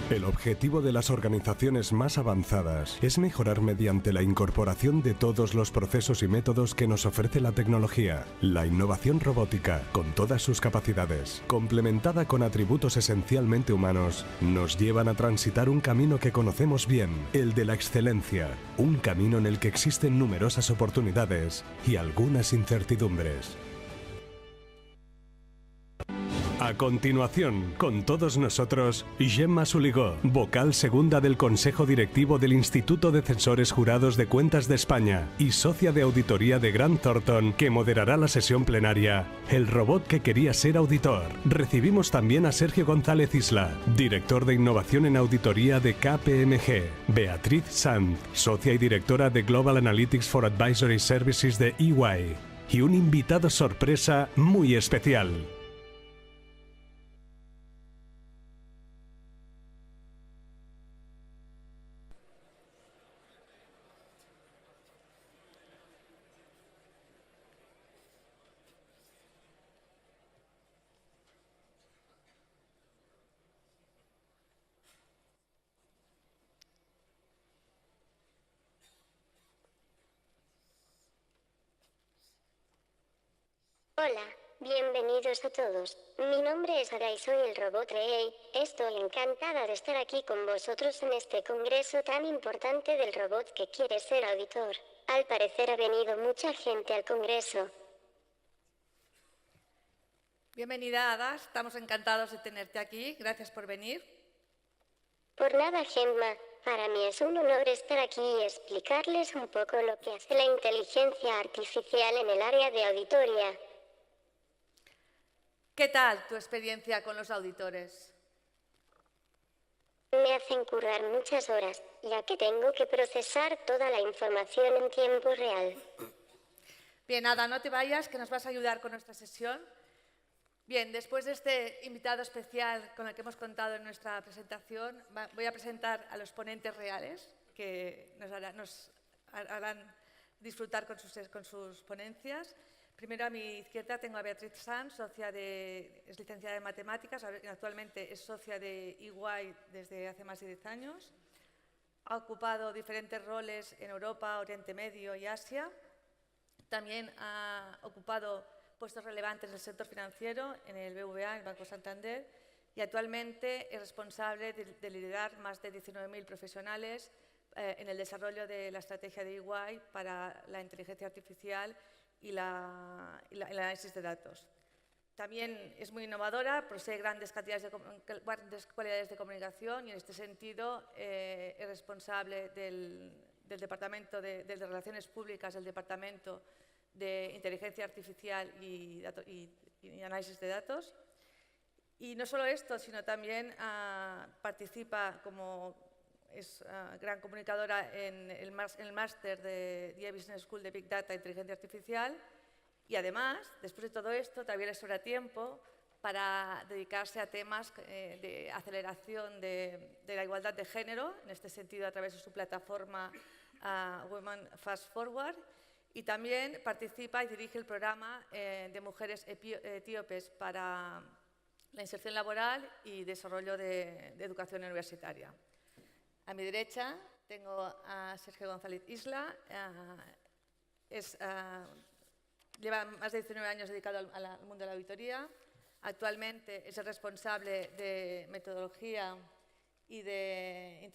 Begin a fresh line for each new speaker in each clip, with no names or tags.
El objetivo de las organizaciones más avanzadas es mejorar mediante la incorporación de todos los procesos y métodos que nos ofrece la tecnología. La innovación robótica, con todas sus capacidades, complementada con atributos esencialmente humanos, nos llevan a transitar un camino que conocemos bien, el de la excelencia. Un camino en el que existen numerosas oportunidades y algunas incertidumbres. A continuación, con todos nosotros, Gemma Suligó, vocal segunda del Consejo Directivo del Instituto de Censores Jurados de Cuentas de España y socia de auditoría de Grant Thornton, que moderará la sesión plenaria El robot que quería ser auditor. Recibimos también a Sergio González Isla, director de innovación en auditoría de KPMG, Beatriz Sanz, socia y directora de Global Analytics for Advisory Services de EY, y un invitado sorpresa muy especial.
Hola, bienvenidos a todos. Mi nombre es Ada y soy el robot Rey. Estoy encantada de estar aquí con vosotros en este congreso tan importante del robot que quiere ser auditor. Al parecer ha venido mucha gente al congreso.
Bienvenida, Ada. Estamos encantados de tenerte aquí. Gracias por venir.
Por nada, Gemma. Para mí es un honor estar aquí y explicarles un poco lo que hace la inteligencia artificial en el área de auditoría.
¿Qué tal tu experiencia con los auditores?
Me hacen currar muchas horas, ya que tengo que procesar toda la información en tiempo real.
Bien, Ada, no te vayas, que nos vas a ayudar con nuestra sesión. Bien, después de este invitado especial con el que hemos contado en nuestra presentación, voy a presentar a los ponentes reales que nos harán disfrutar con sus ponencias. Primero, a mi izquierda tengo a Beatriz Sanz, es licenciada en Matemáticas, actualmente es socia de EY desde hace más de 10 años. Ha ocupado diferentes roles en Europa, Oriente Medio y Asia. También ha ocupado puestos relevantes en el sector financiero, en el BVA, en el Banco Santander, y actualmente es responsable de liderar más de 19.000 profesionales en el desarrollo de la estrategia de EY para la inteligencia artificial y el análisis de datos. También es muy innovadora, posee grandes cualidades de comunicación y en este sentido es responsable del Departamento de Relaciones Públicas, del Departamento de Inteligencia Artificial y Análisis de Datos. Y no solo esto, sino también participa es gran comunicadora en el máster de DIA Business School de Big Data e Inteligencia Artificial y además, después de todo esto, también le sobra tiempo para dedicarse a temas de aceleración de la igualdad de género, en este sentido a través de su plataforma Women Fast Forward, y también participa y dirige el programa de mujeres etíopes para la inserción laboral y desarrollo de educación universitaria. A mi derecha tengo a Sergio González Isla. Lleva más de 19 años dedicado al mundo de la auditoría. Actualmente es el responsable de metodología y de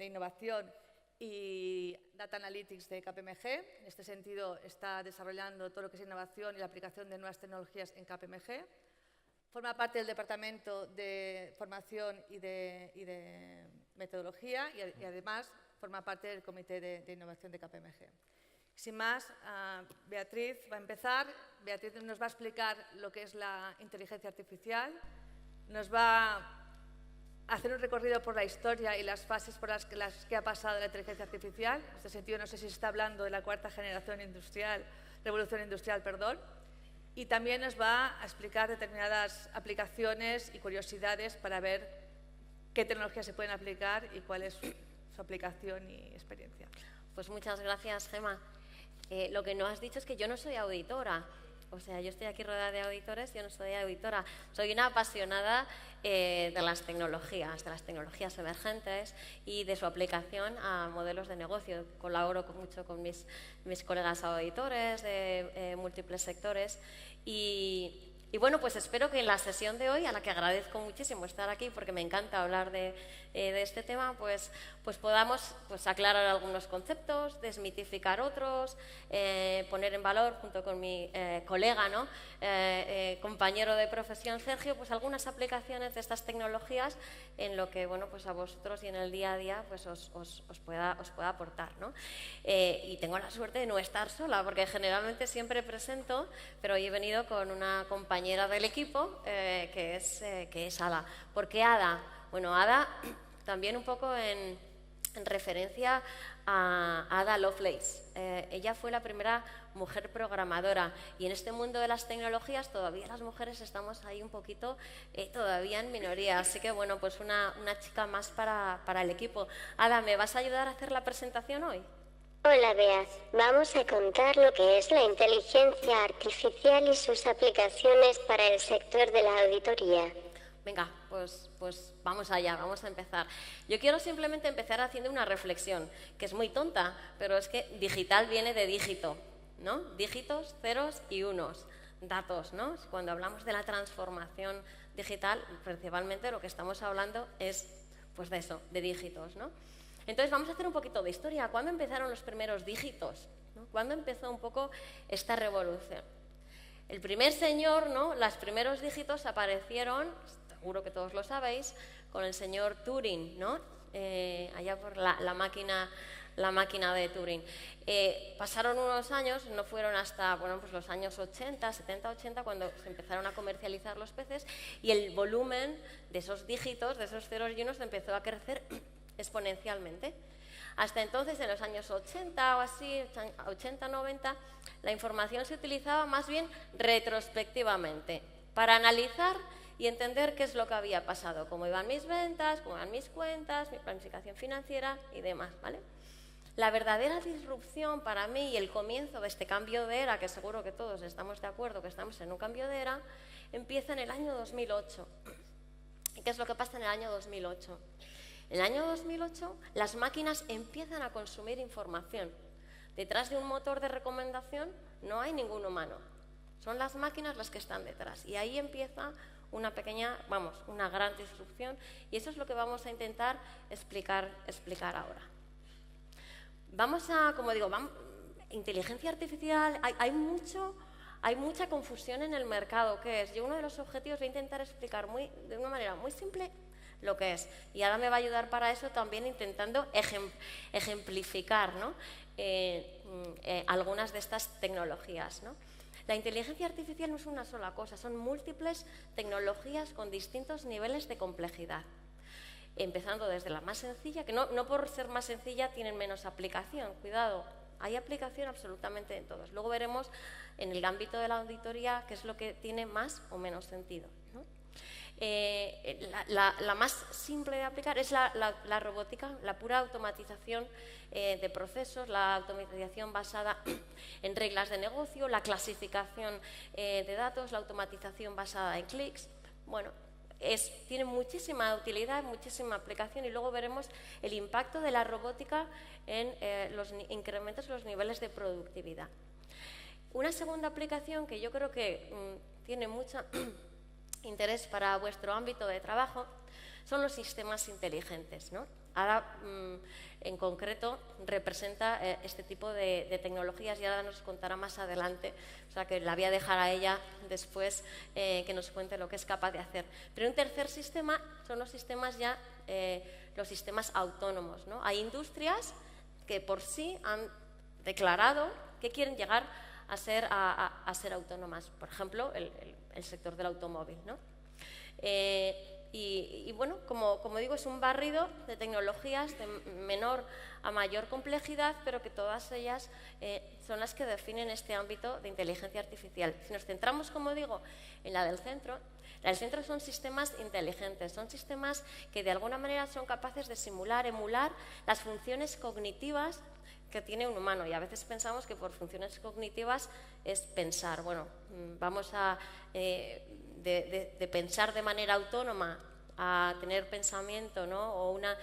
innovación y Data Analytics de KPMG. En este sentido está desarrollando todo lo que es innovación y la aplicación de nuevas tecnologías en KPMG. Forma parte del Departamento de Formación y de Metodología y además forma parte del Comité de Innovación de KPMG. Sin más, Beatriz va a empezar. Beatriz nos va a explicar lo que es la inteligencia artificial, nos va a hacer un recorrido por la historia y las fases por las que ha pasado la inteligencia artificial. En este sentido, no sé si se está hablando de la cuarta revolución industrial, y también nos va a explicar determinadas aplicaciones y curiosidades para ver qué tecnologías se pueden aplicar y cuál es su aplicación y experiencia.
Pues muchas gracias, Gemma. Lo que no has dicho es que yo no soy auditora. O sea, yo estoy aquí rodeada de auditores, yo no soy auditora. Soy una apasionada de las tecnologías emergentes y de su aplicación a modelos de negocio. Colaboro mucho con mis colegas auditores de múltiples sectores y bueno, pues espero que en la sesión de hoy, a la que agradezco muchísimo estar aquí porque me encanta hablar de este tema, pues podamos aclarar algunos conceptos, desmitificar otros, poner en valor, junto con mi colega, ¿no? Compañero de profesión, Sergio, pues algunas aplicaciones de estas tecnologías en lo que, bueno, pues a vosotros y en el día a día pues os pueda aportar, ¿no? Y tengo la suerte de no estar sola, porque generalmente siempre presento, pero hoy he venido con una compañera del equipo que es Ada. ¿Por qué Ada? Bueno, Ada también un poco en referencia a Ada Lovelace. Ella fue la primera mujer programadora y en este mundo de las tecnologías todavía las mujeres estamos ahí un poquito todavía en minoría. Así que bueno, pues una chica más para el equipo. Ada, ¿me vas a ayudar a hacer la presentación hoy?
Hola Bea, vamos a contar lo que es la inteligencia artificial y sus aplicaciones para el sector de la auditoría.
Venga, pues vamos allá, vamos a empezar. Yo quiero simplemente empezar haciendo una reflexión, que es muy tonta, pero es que digital viene de dígito, ¿no? Dígitos, ceros y unos, datos, ¿no? Cuando hablamos de la transformación digital, principalmente lo que estamos hablando es pues de eso, de dígitos, ¿no? Entonces vamos a hacer un poquito de historia. ¿Cuándo empezaron los primeros dígitos? ¿No? ¿Cuándo empezó un poco esta revolución? El primer señor, ¿no? Los primeros dígitos aparecieron, seguro que todos lo sabéis, con el señor Turing, ¿no? Allá por la máquina de Turing. Pasaron unos años, no fueron hasta pues los años 80, 70, 80, cuando se empezaron a comercializar los PCs y el volumen de esos dígitos, de esos ceros y unos, empezó a crecer exponencialmente. Hasta entonces, en los años 80 o así, 80, 90, la información se utilizaba más bien retrospectivamente para analizar y entender qué es lo que había pasado, cómo iban mis ventas, cómo iban mis cuentas, mi planificación financiera y demás, ¿vale? La verdadera disrupción para mí y el comienzo de este cambio de era, que seguro que todos estamos de acuerdo que estamos en un cambio de era, empieza en el año 2008. ¿Y qué es lo que pasa en el año 2008? En el año 2008 las máquinas empiezan a consumir información. Detrás de un motor de recomendación no hay ningún humano. Son las máquinas las que están detrás. Y ahí empieza una gran disrupción. Y eso es lo que vamos a intentar explicar ahora. Inteligencia artificial, hay mucha confusión en el mercado. ¿Qué es? Yo uno de los objetivos voy a intentar explicar de una manera muy simple lo que es. Y ahora me va a ayudar para eso también intentando ejemplificar, ¿no? Algunas de estas tecnologías, ¿no? La inteligencia artificial no es una sola cosa, son múltiples tecnologías con distintos niveles de complejidad. Empezando desde la más sencilla, que no por ser más sencilla tienen menos aplicación, cuidado, hay aplicación absolutamente en todos. Luego veremos en el ámbito de la auditoría qué es lo que tiene más o menos sentido, ¿no? La más simple de aplicar es la robótica, la pura automatización de procesos, la automatización basada en reglas de negocio, la clasificación de datos, la automatización basada en clics. Bueno, tiene muchísima utilidad, muchísima aplicación y luego veremos el impacto de la robótica en los incrementos en los niveles de productividad. Una segunda aplicación que yo creo que tiene mucha interés para vuestro ámbito de trabajo son los sistemas inteligentes, ¿no? Ahora, en concreto, representa este tipo de tecnologías y ahora nos contará más adelante, o sea que la voy a dejar a ella después que nos cuente lo que es capaz de hacer. Pero un tercer sistema son los sistemas los sistemas autónomos, ¿no? Hay industrias que por sí han declarado que quieren llegar a ser autónomas, por ejemplo, el sector del automóvil, ¿no? Y bueno, como digo, es un barrido de tecnologías de menor a mayor complejidad, pero que todas ellas son las que definen este ámbito de inteligencia artificial. Si nos centramos, como digo, en la del centro son sistemas inteligentes, son sistemas que de alguna manera son capaces de simular, emular las funciones cognitivas que tiene un humano, y a veces pensamos que por funciones cognitivas es pensar. Bueno, vamos a de pensar de manera autónoma a tener pensamiento, ¿no? O una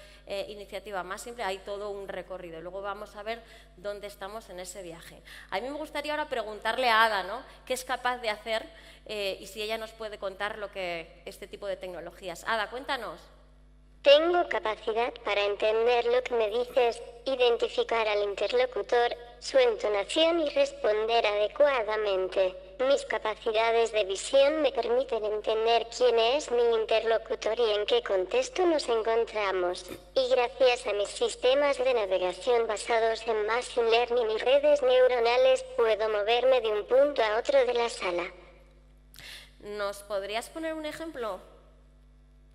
iniciativa más simple, hay todo un recorrido. Luego vamos a ver dónde estamos en ese viaje. A mí me gustaría ahora preguntarle a Ada, ¿no? ¿Qué es capaz de hacer y si ella nos puede contar lo que este tipo de tecnologías? Ada, cuéntanos.
Tengo capacidad para entender lo que me dices, identificar al interlocutor, su entonación y responder adecuadamente. Mis capacidades de visión me permiten entender quién es mi interlocutor y en qué contexto nos encontramos. Y gracias a mis sistemas de navegación basados en Machine Learning y redes neuronales, puedo moverme de un punto a otro de la sala.
¿Nos podrías poner un ejemplo?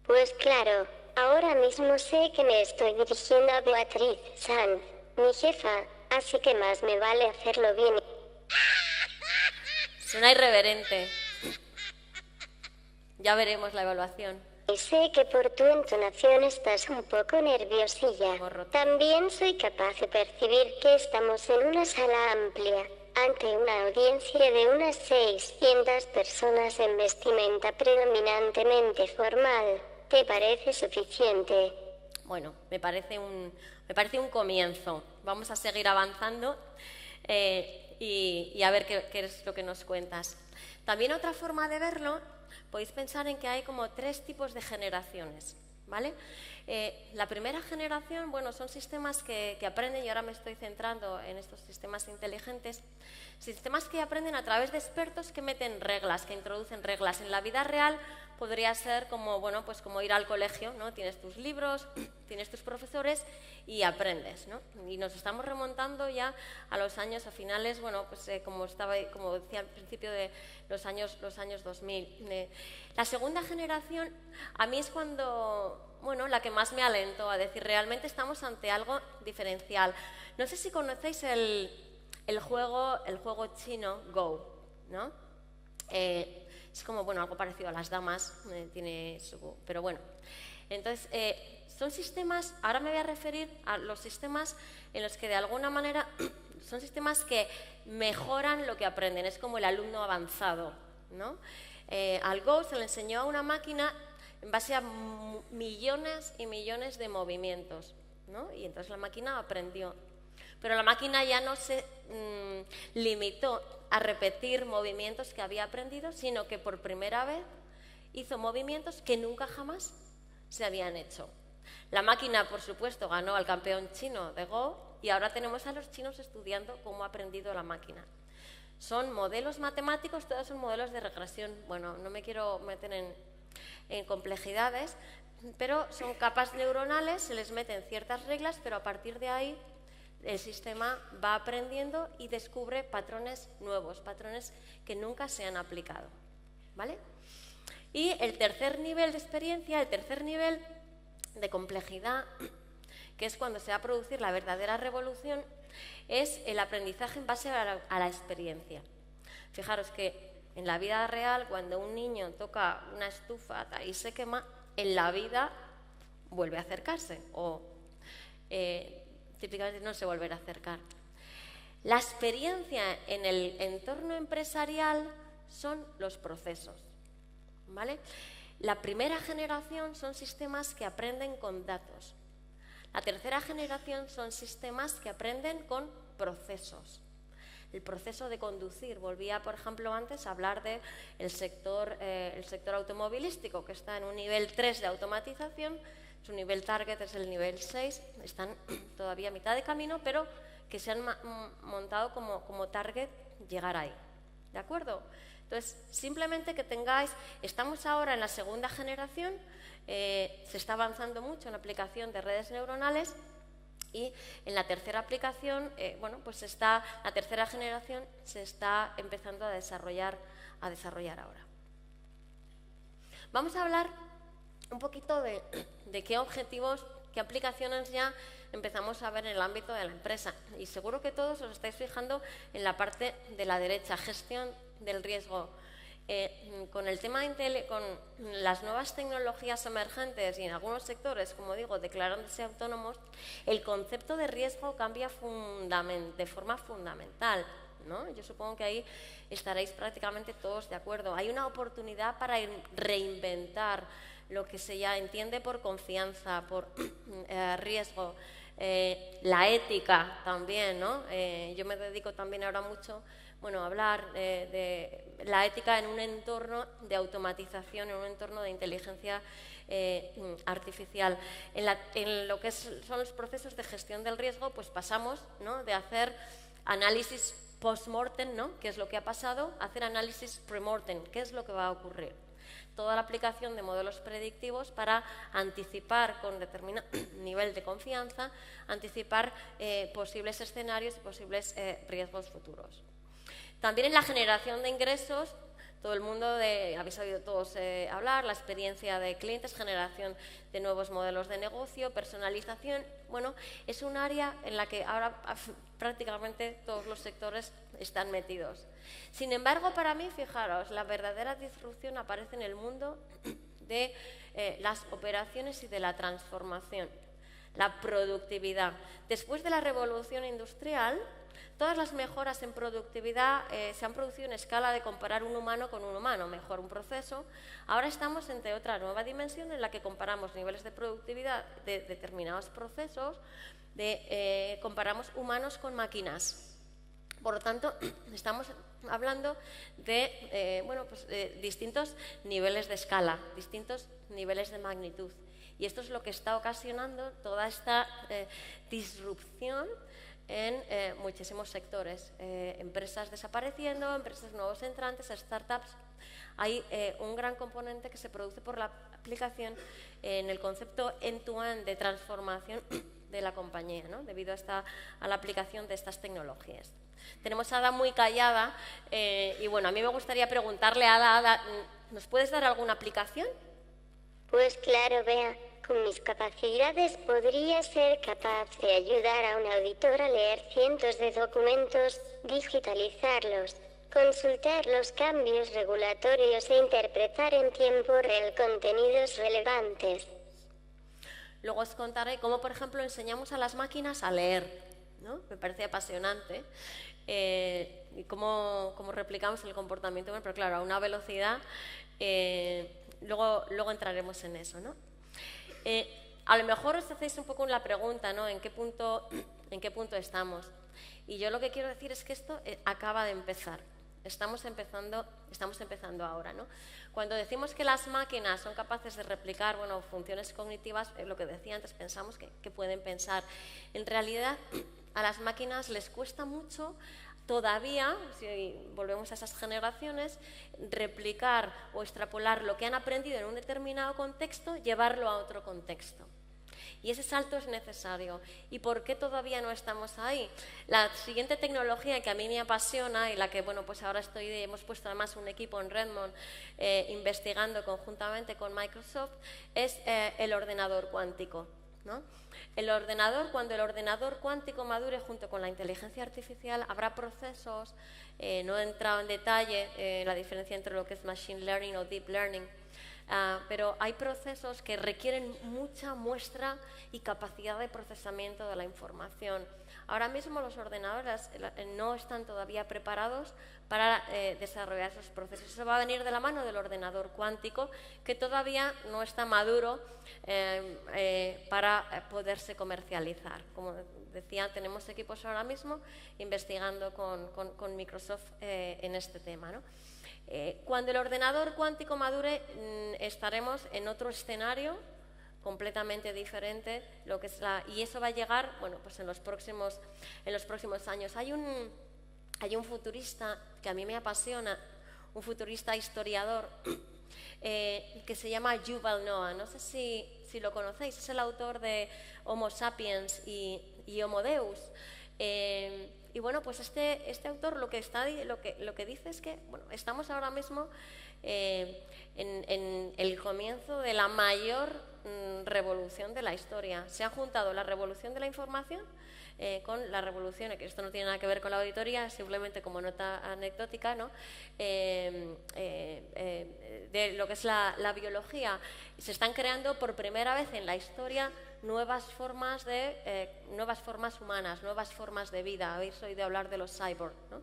Pues claro. Ahora mismo sé que me estoy dirigiendo a Beatriz Sanz, mi jefa, así que más me vale hacerlo bien.
Suena irreverente. Ya veremos la evaluación.
Y sé que por tu entonación estás un poco nerviosilla. También soy capaz de percibir que estamos en una sala amplia, ante una audiencia de unas 600 personas en vestimenta predominantemente formal. ¿Te parece suficiente?
Bueno, me parece un comienzo. Vamos a seguir avanzando y a ver qué es lo que nos cuentas. También otra forma de verlo, podéis pensar en que hay como 3 tipos de generaciones, ¿vale? La primera generación, bueno, son sistemas que aprenden, y ahora me estoy centrando en estos sistemas inteligentes, sistemas que aprenden a través de expertos que meten reglas, que introducen reglas. En la vida real podría ser como, bueno, pues como ir al colegio, ¿no? Tienes tus libros, tienes tus profesores y aprendes, ¿no? Y nos estamos remontando ya a los años, a finales, bueno, pues como decía al principio de los años 2000. La segunda generación, a mí es cuando, bueno, la que más me alentó a decir, realmente estamos ante algo diferencial. No sé si conocéis el juego chino Go, ¿no? Es como, bueno, algo parecido a las damas, pero bueno. Entonces, son sistemas, ahora me voy a referir a los sistemas en los que de alguna manera son sistemas que mejoran lo que aprenden, es como el alumno avanzado, ¿no? Al Go se le enseñó a una máquina en base a millones y millones de movimientos, ¿no? Y entonces la máquina aprendió. Pero la máquina ya no se limitó a repetir movimientos que había aprendido, sino que por primera vez hizo movimientos que nunca jamás se habían hecho. La máquina, por supuesto, ganó al campeón chino de Go y ahora tenemos a los chinos estudiando cómo ha aprendido la máquina. Son modelos matemáticos, todos son modelos de regresión. Bueno, no me quiero meter en complejidades, pero son capas neuronales, se les meten ciertas reglas, pero a partir de ahí el sistema va aprendiendo y descubre patrones nuevos, patrones que nunca se han aplicado, ¿vale? Y el tercer nivel de experiencia, el tercer nivel de complejidad, que es cuando se va a producir la verdadera revolución, es el aprendizaje en base a la experiencia. Fijaros que en la vida real, cuando un niño toca una estufa y se quema, en la vida vuelve a acercarse o típicamente no se volverá a acercar. La experiencia en el entorno empresarial son los procesos, ¿vale? La primera generación son sistemas que aprenden con datos. La tercera generación son sistemas que aprenden con procesos. El proceso de conducir. Volvía, por ejemplo, antes a hablar del sector automovilístico, que está en un nivel 3 de automatización. Su nivel target es el nivel 6. Están todavía a mitad de camino, pero que se han montado como target llegar ahí. ¿De acuerdo? Entonces, simplemente que tengáis... Estamos ahora en la segunda generación. Se está avanzando mucho en la aplicación de redes neuronales. Y en la tercera aplicación, la tercera generación se está empezando a desarrollar ahora. Vamos a hablar un poquito de qué objetivos, qué aplicaciones ya empezamos a ver en el ámbito de la empresa. Y seguro que todos os estáis fijando en la parte de la derecha, gestión del riesgo. Con el tema con las nuevas tecnologías emergentes y en algunos sectores, como digo, declarándose autónomos, el concepto de riesgo cambia de forma fundamental, ¿no? Yo supongo que ahí estaréis prácticamente todos de acuerdo. Hay una oportunidad para reinventar lo que se ya entiende por confianza, por riesgo, la ética también, ¿no? Yo me dedico también ahora mucho, bueno, a hablar de la ética en un entorno de automatización, en un entorno de inteligencia artificial. En lo que son los procesos de gestión del riesgo, pues pasamos, ¿no?, de hacer análisis post-mortem, ¿no?, qué es lo que ha pasado, a hacer análisis pre-mortem, qué es lo que va a ocurrir. Toda la aplicación de modelos predictivos para anticipar con determinado nivel de confianza, anticipar posibles escenarios y posibles riesgos futuros. También en la generación de ingresos, todo el mundo, habéis oído todos hablar, la experiencia de clientes, generación de nuevos modelos de negocio, personalización. Bueno, es un área en la que ahora prácticamente todos los sectores están metidos. Sin embargo, para mí, fijaros, la verdadera disrupción aparece en el mundo de las operaciones y de la transformación, la productividad. Después de la revolución industrial, todas las mejoras en productividad se han producido en escala de comparar un humano con un humano, mejor un proceso. Ahora estamos ante otra nueva dimensión en la que comparamos niveles de productividad de determinados procesos, comparamos humanos con máquinas. Por lo tanto, estamos hablando de distintos niveles de escala, distintos niveles de magnitud. Y esto es lo que está ocasionando toda esta disrupción en muchísimos sectores, empresas desapareciendo, empresas nuevos entrantes, startups. Hay un gran componente que se produce por la aplicación en el concepto end-to-end de transformación de la compañía, ¿no?, debido a la aplicación de estas tecnologías. Tenemos a Ada muy callada y bueno, a mí me gustaría preguntarle a Ada, ¿nos puedes dar alguna aplicación?
Pues claro, Bea. Con mis capacidades podría ser capaz de ayudar a un auditor a leer cientos de documentos, digitalizarlos, consultar los cambios regulatorios e interpretar en tiempo real contenidos relevantes.
Luego os contaré cómo, por ejemplo, enseñamos a las máquinas a leer, ¿no? Me parece apasionante. Y cómo replicamos el comportamiento, bueno, pero claro, a una velocidad. Luego entraremos en eso, ¿no? A lo mejor os hacéis un poco la pregunta, ¿no?, ¿en qué punto estamos? Y yo lo que quiero decir es que esto acaba de empezar. Estamos empezando ahora, ¿no? Cuando decimos que las máquinas son capaces de replicar, bueno, funciones cognitivas, lo que decía antes, pensamos que pueden pensar. En realidad, a las máquinas les cuesta mucho todavía, si volvemos a esas generaciones, replicar o extrapolar lo que han aprendido en un determinado contexto, llevarlo a otro contexto. Y ese salto es necesario. ¿Y por qué todavía no estamos ahí? La siguiente tecnología que a mí me apasiona y la que, bueno, pues ahora hemos puesto además un equipo en Redmond investigando conjuntamente con Microsoft, es el ordenador cuántico, ¿no? Cuando el ordenador cuántico madure junto con la inteligencia artificial, habrá procesos, no he entrado en detalle la diferencia entre lo que es machine learning o deep learning, pero hay procesos que requieren mucha muestra y capacidad de procesamiento de la información. Ahora mismo los ordenadores no están todavía preparados para desarrollar esos procesos. Eso va a venir de la mano del ordenador cuántico, que todavía no está maduro para poderse comercializar. Como decía, tenemos equipos ahora mismo investigando con Microsoft en este tema, ¿no? Cuando el ordenador cuántico madure, estaremos en otro escenario completamente diferente, y eso va a llegar, bueno, pues en los próximos años. Hay un futurista que a mí me apasiona, un futurista historiador que se llama Yuval Noah. No sé si lo conocéis, es el autor de Homo sapiens y Homo Deus. Y bueno, pues este autor lo que dice es que, bueno, estamos ahora mismo en el comienzo de la mayor revolución de la historia. Se ha juntado la revolución de la información con la revolución, que esto no tiene nada que ver con la auditoría, simplemente como nota anecdótica, ¿no? De lo que es la biología. Se están creando por primera vez en la historia nuevas formas humanas, nuevas formas de vida. Habéis oído hablar de los cyborgs, ¿no?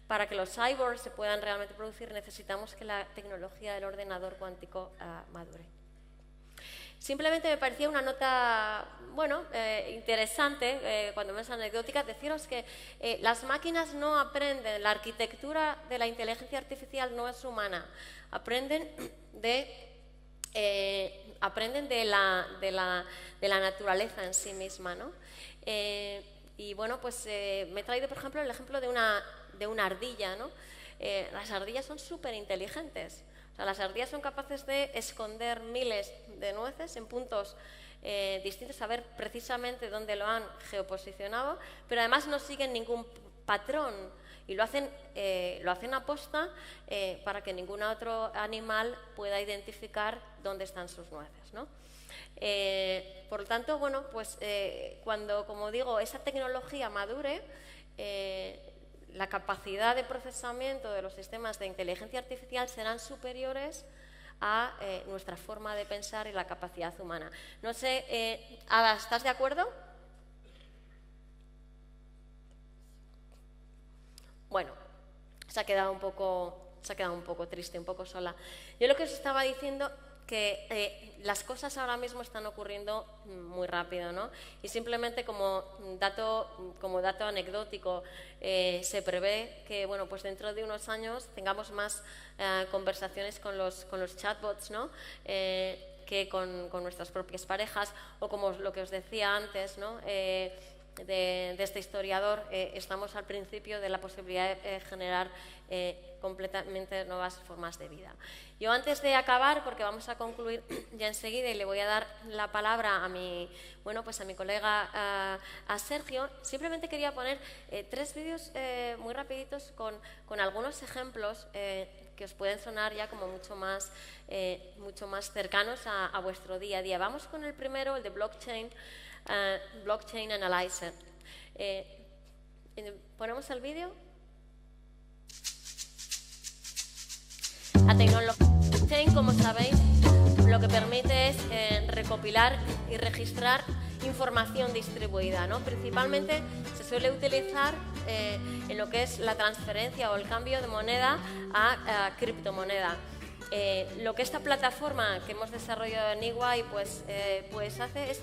Para que los cyborgs se puedan realmente producir, necesitamos que la tecnología del ordenador cuántico madure. Simplemente me parecía una nota, bueno, interesante, cuando menos anecdótica, deciros que las máquinas no aprenden, la arquitectura de la inteligencia artificial no es humana, aprenden de la naturaleza en sí misma, ¿no? Y bueno, pues me he traído, por ejemplo, el ejemplo de una ardilla, ¿no? Las ardillas son súper inteligentes. O sea, las ardillas son capaces de esconder miles de nueces en puntos distintos, saber precisamente dónde lo han geoposicionado, pero además no siguen ningún patrón y lo hacen aposta para que ningún otro animal pueda identificar dónde están sus nueces, ¿no? Por lo tanto, bueno, pues cuando, como digo, esa tecnología madure, la capacidad de procesamiento de los sistemas de inteligencia artificial serán superiores a nuestra forma de pensar y la capacidad humana. No sé, Ada, ¿estás de acuerdo? Bueno, se ha quedado un poco triste, un poco sola. Yo lo que os estaba diciendo que las cosas ahora mismo están ocurriendo muy rápido, ¿no? Y simplemente como dato anecdótico, se prevé que, bueno, pues dentro de unos años tengamos más conversaciones con los chatbots, ¿no? Que con nuestras propias parejas, o como lo que os decía antes, ¿no? De este historiador, estamos al principio de la posibilidad de generar completamente nuevas formas de vida. Yo, antes de acabar, porque vamos a concluir ya enseguida y le voy a dar la palabra a mi colega a Sergio, simplemente quería poner 3 vídeos muy rapiditos con algunos ejemplos que os pueden sonar ya como mucho más cercanos a vuestro día a día. Vamos con el primero, el de Blockchain Analyzer. ¿Ponemos el vídeo? La tecnología blockchain, como sabéis, lo que permite es recopilar y registrar información distribuida, ¿no? Principalmente se suele utilizar en lo que es la transferencia o el cambio de moneda a criptomoneda. Lo que esta plataforma que hemos desarrollado en EY pues hace es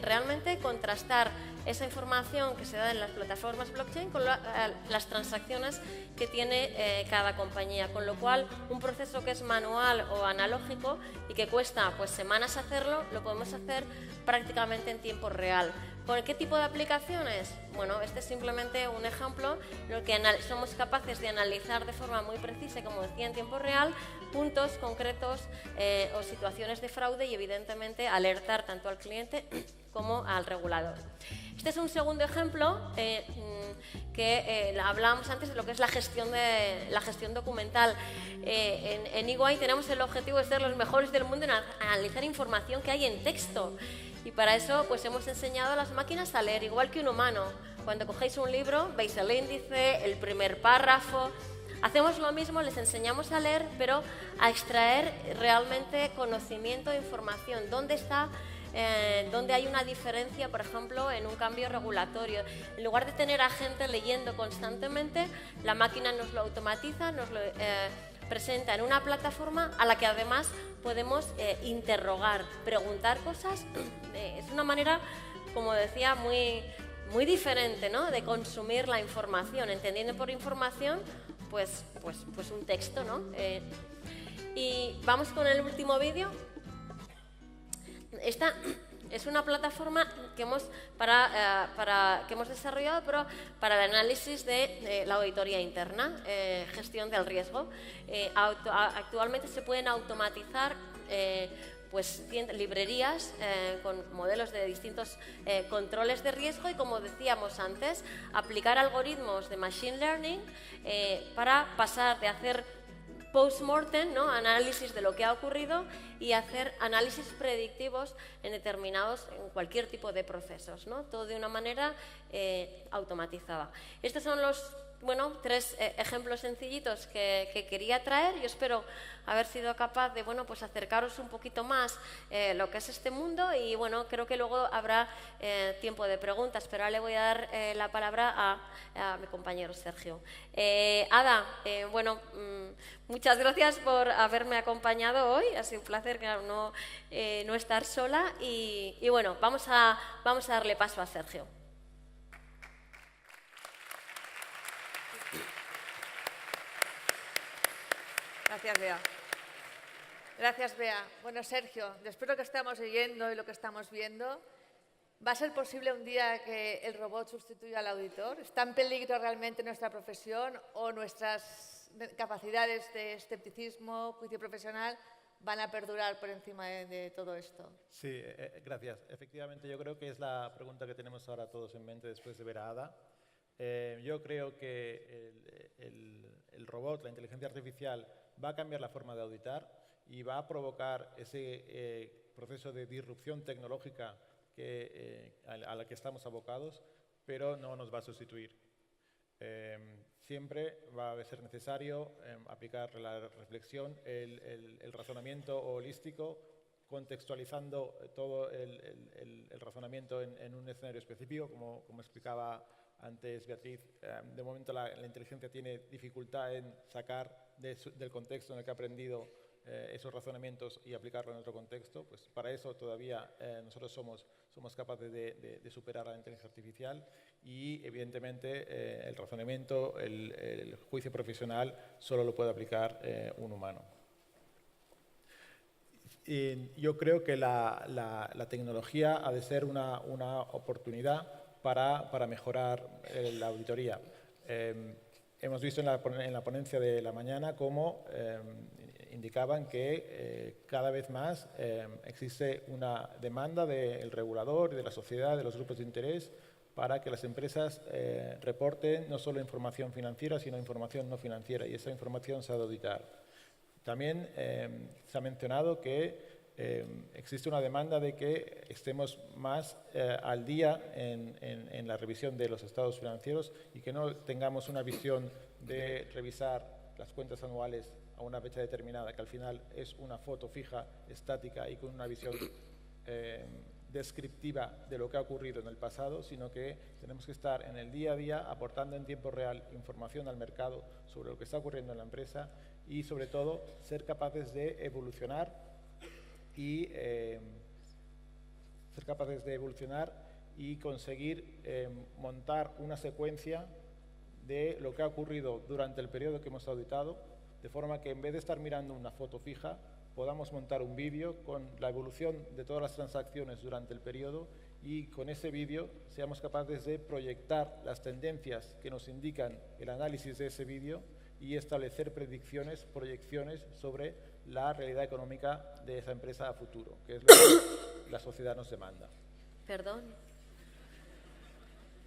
realmente contrastar esa información que se da en las plataformas blockchain con las transacciones que tiene cada compañía, con lo cual un proceso que es manual o analógico y que cuesta pues semanas hacerlo, lo podemos hacer prácticamente en tiempo real. ¿Con qué tipo de aplicaciones? Bueno, este es simplemente un ejemplo en el que somos capaces de analizar de forma muy precisa, como decía, en tiempo real, puntos concretos o situaciones de fraude y, evidentemente, alertar tanto al cliente como al regulador. Este es un segundo ejemplo que hablábamos antes de lo que es la gestión documental. En EY tenemos el objetivo de ser los mejores del mundo en analizar información que hay en texto. Y para eso pues hemos enseñado a las máquinas a leer igual que un humano. Cuando cogéis un libro, veis el índice, el primer párrafo. Hacemos lo mismo, les enseñamos a leer, pero a extraer realmente conocimiento e información. ¿Dónde hay una diferencia, por ejemplo, en un cambio regulatorio? En lugar de tener a gente leyendo constantemente, la máquina nos lo automatiza, nos lo presenta en una plataforma a la que además podemos interrogar, preguntar cosas. Es una manera, como decía, muy, muy diferente, ¿no?, de consumir la información, entendiendo por información pues un texto, ¿no? Y vamos con el último vídeo. Esta es una plataforma que hemos desarrollado, pero para el análisis de la auditoría interna, gestión del riesgo. Actualmente se pueden automatizar librerías con modelos de distintos controles de riesgo y, como decíamos antes, aplicar algoritmos de machine learning para pasar de hacer post-mortem, ¿no?, análisis de lo que ha ocurrido, y hacer análisis predictivos en cualquier tipo de procesos, ¿no?, todo de una manera automatizada. Estos son los bueno, 3 ejemplos sencillitos que quería traer. Yo espero haber sido capaz de, bueno, pues acercaros un poquito más lo que es este mundo y, bueno, creo que luego habrá tiempo de preguntas, pero ahora le voy a dar la palabra a mi compañero Sergio. Ada, bueno, muchas gracias por haberme acompañado hoy. Ha sido un placer, claro, no estar sola y bueno, vamos a darle paso a Sergio.
Gracias, Bea. Gracias, Bea. Bueno, Sergio, después de lo que estamos oyendo y lo que estamos viendo, ¿va a ser posible un día que el robot sustituya al auditor? ¿Está en peligro realmente nuestra profesión o nuestras capacidades de escepticismo, juicio profesional, van a perdurar por encima de todo esto?
Sí, gracias. Efectivamente, yo creo que es la pregunta que tenemos ahora todos en mente después de ver a Ada. Yo creo que el robot, la inteligencia artificial, va a cambiar la forma de auditar y va a provocar ese proceso de disrupción tecnológica a la que estamos abocados, pero no nos va a sustituir. Siempre va a ser necesario aplicar la reflexión, el razonamiento holístico, contextualizando todo el razonamiento en un escenario específico, como explicaba antes Beatriz. De momento la inteligencia tiene dificultad en sacar del contexto en el que ha aprendido esos razonamientos y aplicarlo en otro contexto. Pues para eso todavía nosotros somos capaces de superar a la inteligencia artificial y evidentemente el razonamiento, el juicio profesional solo lo puede aplicar un humano. Y yo creo que la tecnología ha de ser una oportunidad para mejorar la auditoría. Hemos visto en la ponencia de la mañana cómo indicaban que cada vez más existe una demanda del regulador, de la sociedad, de los grupos de interés, para que las empresas reporten no solo información financiera, sino información no financiera, y esa información se ha de auditar. También se ha mencionado que existe una demanda de que estemos más al día en la revisión de los estados financieros y que no tengamos una visión de revisar las cuentas anuales a una fecha determinada, que al final es una foto fija, estática y con una visión descriptiva de lo que ha ocurrido en el pasado, sino que tenemos que estar en el día a día aportando en tiempo real información al mercado sobre lo que está ocurriendo en la empresa y, sobre todo, ser capaces de evolucionar y conseguir montar una secuencia de lo que ha ocurrido durante el periodo que hemos auditado, de forma que en vez de estar mirando una foto fija, podamos montar un vídeo con la evolución de todas las transacciones durante el periodo y con ese vídeo seamos capaces de proyectar las tendencias que nos indican el análisis de ese vídeo y establecer predicciones, proyecciones sobre la realidad económica de esa empresa a futuro, que es lo que la sociedad nos demanda.
Perdón,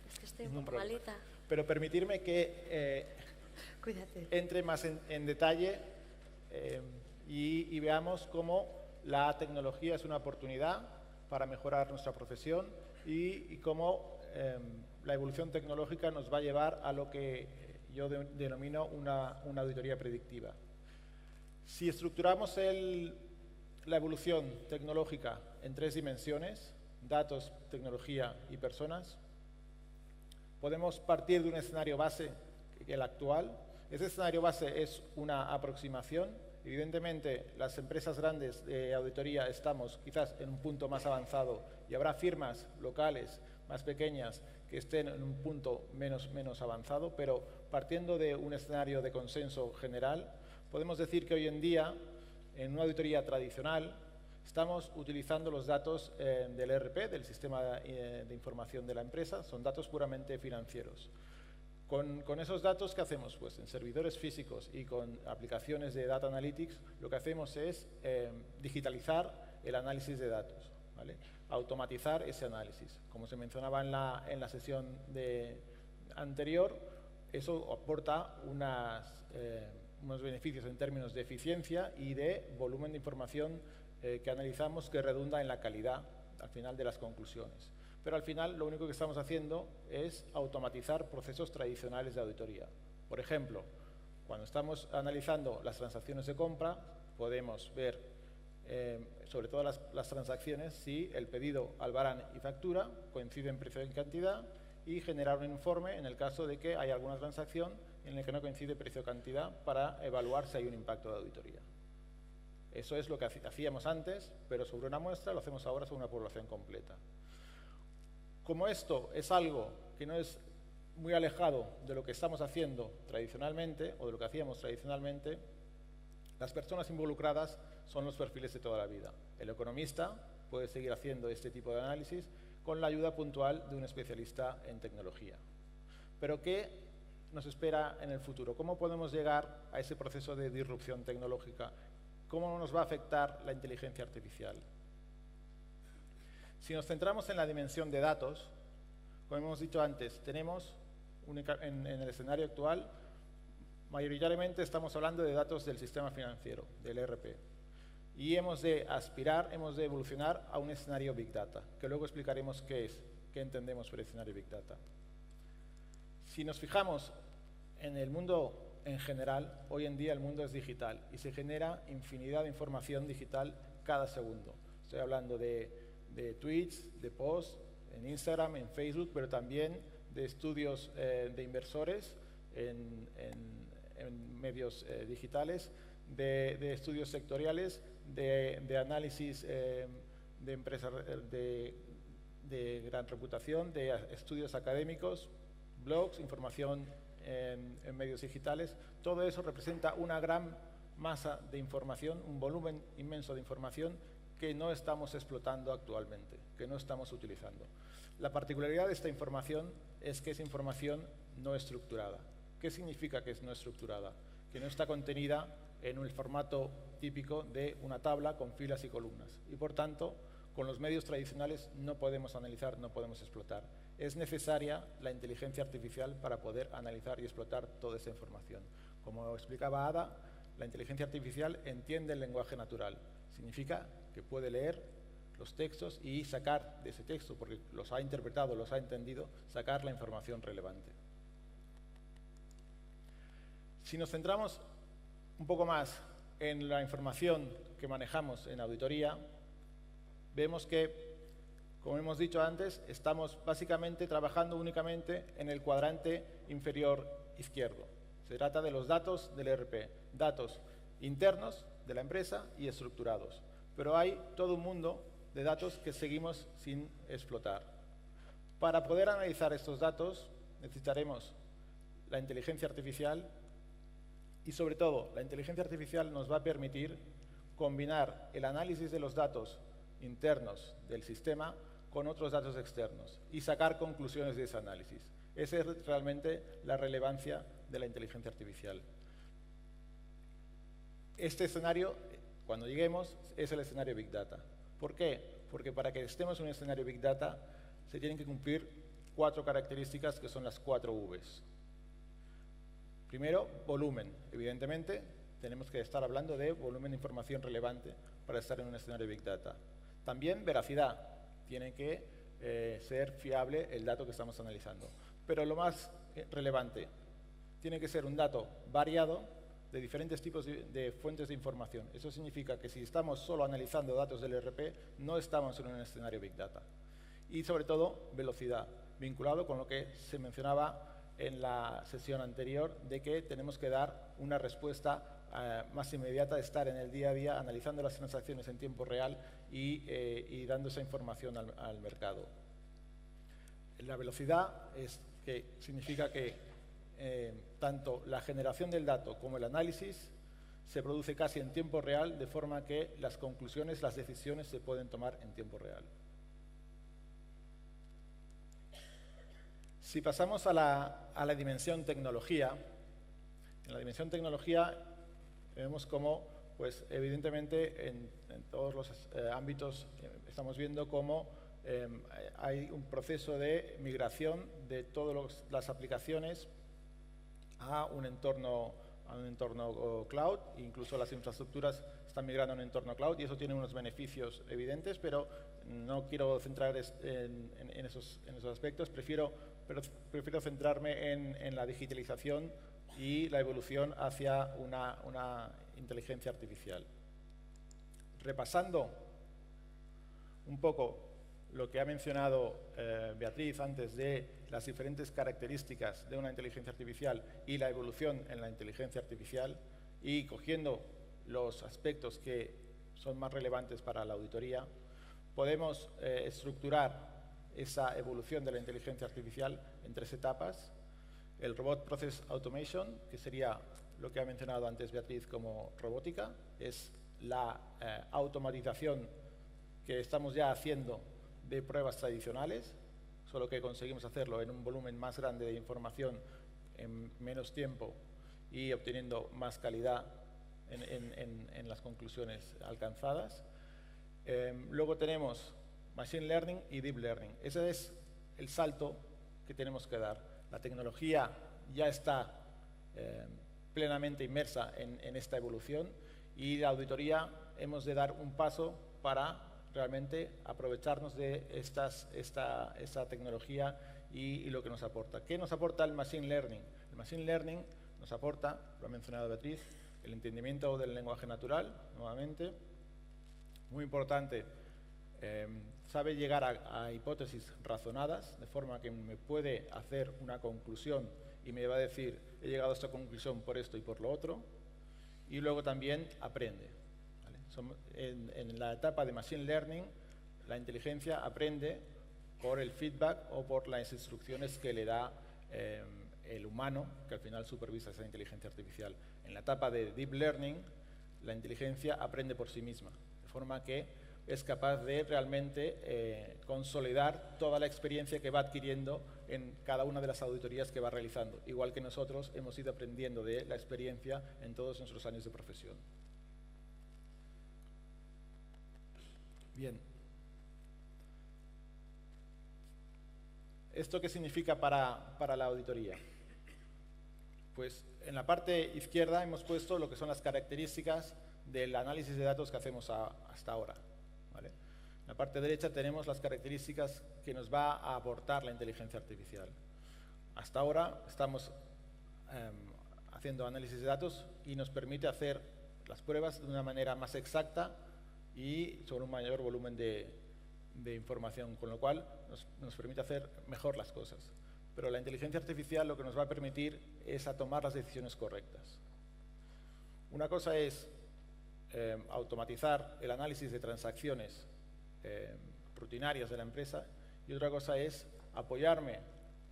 es que estoy un poco malita.
Pero permitirme que entre más en detalle y veamos cómo la tecnología es una oportunidad para mejorar nuestra profesión y cómo la evolución tecnológica nos va a llevar a lo que yo denomino una auditoría predictiva. Si estructuramos la evolución tecnológica en 3 dimensiones, datos, tecnología y personas, podemos partir de un escenario base, el actual. Ese escenario base es una aproximación. Evidentemente, las empresas grandes de auditoría estamos quizás en un punto más avanzado y habrá firmas locales más pequeñas que estén en un punto menos avanzado, pero partiendo de un escenario de consenso general, podemos decir que hoy en día, en una auditoría tradicional, estamos utilizando los datos del ERP, del sistema de información de la empresa, son datos puramente financieros. Con esos datos, ¿qué hacemos? Pues en servidores físicos y con aplicaciones de Data Analytics, lo que hacemos es digitalizar el análisis de datos, ¿vale? Automatizar ese análisis. Como se mencionaba en la sesión anterior, eso aporta unos beneficios en términos de eficiencia y de volumen de información que analizamos, que redunda en la calidad al final de las conclusiones. pero al final lo único que estamos haciendo es automatizar procesos tradicionales de auditoría. Por ejemplo, cuando estamos analizando las transacciones de compra, podemos ver, sobre todo las transacciones, si el pedido, albarán y factura coinciden en precio y cantidad, y generar un informe en el caso de que haya alguna transacción en la que no coincide precio y cantidad para evaluar si hay un impacto de auditoría. Eso es lo que hacíamos antes, pero sobre una muestra, lo hacemos ahora sobre una población completa. Como esto es algo que no es muy alejado de lo que estamos haciendo tradicionalmente, o de lo que hacíamos tradicionalmente, las personas involucradas son los perfiles de toda la vida. El economista puede seguir haciendo este tipo de análisis con la ayuda puntual de un especialista en tecnología. Pero ¿qué nos espera en el futuro? ¿Cómo podemos llegar a ese proceso de disrupción tecnológica? ¿Cómo nos va a afectar la inteligencia artificial? Si nos centramos en la dimensión de datos, como hemos dicho antes, tenemos en el escenario actual, mayoritariamente estamos hablando de datos del sistema financiero, del ERP. Y hemos de aspirar, hemos de evolucionar a un escenario Big Data, que luego explicaremos qué es, qué entendemos por escenario Big Data. Si nos fijamos en el mundo en general, hoy en día el mundo es digital y se genera infinidad de información digital cada segundo. Estoy hablando de tweets, de posts, en Instagram, en Facebook, pero también de estudios de inversores en medios digitales, de estudios sectoriales, de análisis de empresas de gran reputación, de estudios académicos, blogs, información en medios digitales. Todo eso representa una gran masa de información, un volumen inmenso de información que no estamos explotando actualmente, que no estamos utilizando. La particularidad de esta información es que es información no estructurada. ¿Qué significa que es no estructurada? Que no está contenida en el formato típico de una tabla con filas y columnas. Y por tanto, con los medios tradicionales no podemos analizar, no podemos explotar. Es necesaria la inteligencia artificial para poder analizar y explotar toda esa información. Como explicaba Ada, la inteligencia artificial entiende el lenguaje natural. Significa que puede leer los textos y sacar de ese texto, porque los ha interpretado, los ha entendido, sacar la información relevante. Si nos centramos un poco más en la información que manejamos en auditoría, vemos que, como hemos dicho antes, estamos básicamente trabajando únicamente en el cuadrante inferior izquierdo. Se trata de los datos del ERP, datos internos de la empresa y estructurados. Pero hay todo un mundo de datos que seguimos sin explotar. Para poder analizar estos datos necesitaremos la inteligencia artificial y, sobre todo, la inteligencia artificial nos va a permitir combinar el análisis de los datos internos del sistema con otros datos externos y sacar conclusiones de ese análisis. Esa es realmente la relevancia de la inteligencia artificial. Este escenario, cuando lleguemos, es el escenario Big Data. ¿Por qué? Porque para que estemos en un escenario Big Data se tienen que cumplir 4 características que son las 4 Vs. Primero, volumen. Evidentemente, tenemos que estar hablando de volumen de información relevante para estar en un escenario Big Data. También veracidad. Tiene que ser fiable el dato que estamos analizando. Pero lo más relevante, tiene que ser un dato variado de diferentes tipos de fuentes de información. Eso significa que si estamos solo analizando datos del ERP, no estamos en un escenario Big Data. Y sobre todo, velocidad, vinculado con lo que se mencionaba en la sesión anterior, de que tenemos que dar una respuesta más inmediata, de estar en el día a día analizando las transacciones en tiempo real y dando esa información al mercado. La velocidad significa que tanto la generación del dato como el análisis se produce casi en tiempo real, de forma que las conclusiones, las decisiones se pueden tomar en tiempo real. Si pasamos a la dimensión tecnología, en la dimensión tecnología vemos cómo, pues, evidentemente, en todos los ámbitos estamos viendo cómo hay un proceso de migración de todas las aplicaciones a un entorno cloud. Incluso las infraestructuras están migrando a un entorno cloud y eso tiene unos beneficios evidentes, pero no quiero centrar en esos aspectos. Prefiero centrarme en la digitalización y la evolución hacia una inteligencia artificial. Repasando un poco lo que ha mencionado Beatriz antes de las diferentes características de una inteligencia artificial y la evolución en la inteligencia artificial, y cogiendo los aspectos que son más relevantes para la auditoría, podemos estructurar esa evolución de la inteligencia artificial en 3 etapas. El Robot Process Automation, que sería lo que ha mencionado antes Beatriz como robótica, es la automatización que estamos ya haciendo de pruebas tradicionales, solo que conseguimos hacerlo en un volumen más grande de información en menos tiempo y obteniendo más calidad en las conclusiones alcanzadas. Luego tenemos Machine Learning y Deep Learning. Ese es el salto que tenemos que dar. La tecnología ya está plenamente inmersa en esta evolución y la auditoría hemos de dar un paso para realmente aprovecharnos de esta tecnología y lo que nos aporta. ¿Qué nos aporta el Machine Learning? El Machine Learning nos aporta, lo ha mencionado Beatriz, el entendimiento del lenguaje natural, nuevamente, muy importante, sabe llegar a hipótesis razonadas, de forma que me puede hacer una conclusión y me va a decir, he llegado a esta conclusión por esto y por lo otro, y luego también aprende. ¿Vale? En la etapa de Machine Learning, la inteligencia aprende por el feedback o por las instrucciones que le da el humano, que al final supervisa esa inteligencia artificial. En la etapa de Deep Learning, la inteligencia aprende por sí misma, de forma que es capaz de realmente consolidar toda la experiencia que va adquiriendo en cada una de las auditorías que va realizando, igual que nosotros hemos ido aprendiendo de la experiencia en todos nuestros años de profesión. Bien. ¿Esto qué significa para la auditoría? Pues en la parte izquierda hemos puesto lo que son las características del análisis de datos que hacemos hasta ahora. ¿Vale? En la parte derecha tenemos las características que nos va a aportar la inteligencia artificial. Hasta ahora estamos haciendo análisis de datos y nos permite hacer las pruebas de una manera más exacta y sobre un mayor volumen de información, con lo cual nos permite hacer mejor las cosas. Pero la inteligencia artificial lo que nos va a permitir es a tomar las decisiones correctas. Una cosa es automatizar el análisis de transacciones rutinarias de la empresa y otra cosa es apoyarme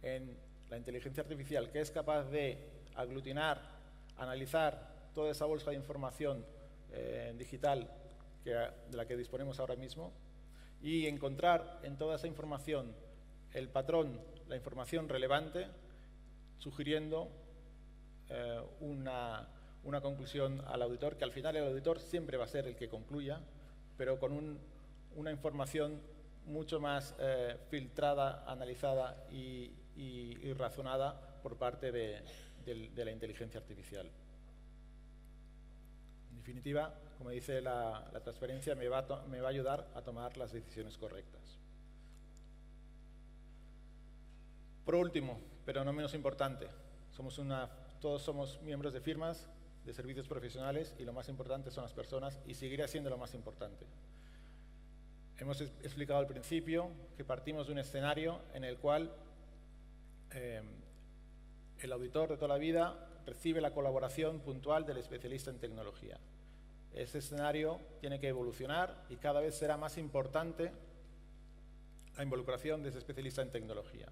en la inteligencia artificial que es capaz de aglutinar, analizar toda esa bolsa de información digital de la que disponemos ahora mismo y encontrar en toda esa información el patrón, la información relevante, sugiriendo una conclusión al auditor, que al final el auditor siempre va a ser el que concluya, pero con una información mucho más filtrada, analizada y razonada por parte de la inteligencia artificial. En definitiva, como dice la transparencia, me va a ayudar a tomar las decisiones correctas. Por último, pero no menos importante, todos somos miembros de firmas, de servicios profesionales y lo más importante son las personas y seguirá siendo lo más importante. Hemos explicado al principio que partimos de un escenario en el cual el auditor de toda la vida recibe la colaboración puntual del especialista en tecnología. Ese escenario tiene que evolucionar y cada vez será más importante la involucración de ese especialista en tecnología.